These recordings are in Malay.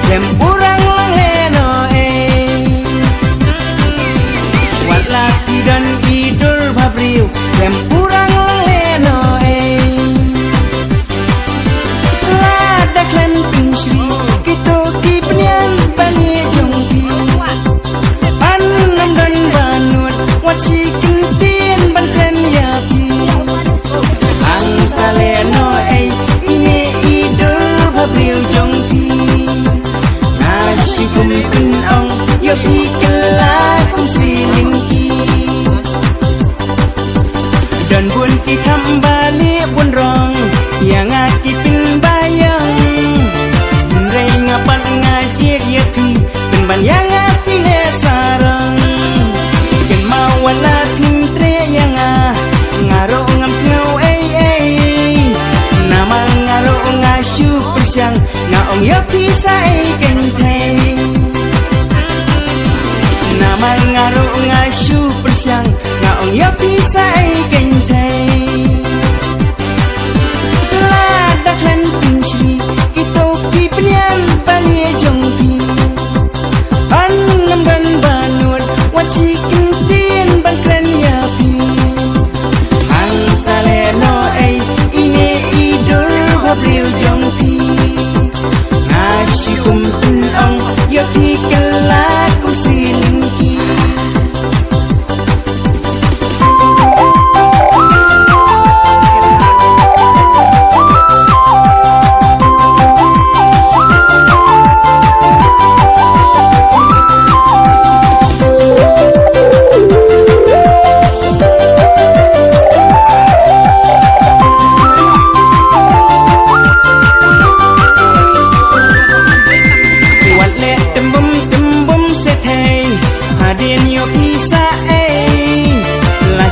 lem urang langeno walaki dan idul babriu lem urang langeno lada klem pingsri kito kipnian bani jongki annam dan banut wat sikin tin ban kren yapi angkaleno ini idul babriu jongki nasikum pin ong yapi kelakum silingki dan bun kita balik bun rong yang akipin bayang rei ngapan ngajir yapi penban yang afile sarang ken mawala pintre yang ngaro ngam snow nama ngaro ngasu persyang ngaong yapi sai kenteng nama ngaro ngasu persyang ngaong yapi sai kenteng lada klan pingsri kito kipnian bani jongpi annam dan banut wat sikin tin ban klan yapi angkaleno ini idul babriu jongpi nasikum pin ong yapi kelakum silingki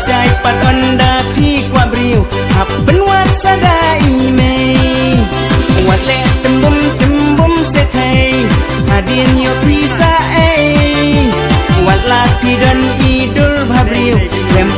sai pat onda pi kwa briu hap ben wat sadai me wat le tembum se thai hadin yo pisa wat la pi dan idul babriu lem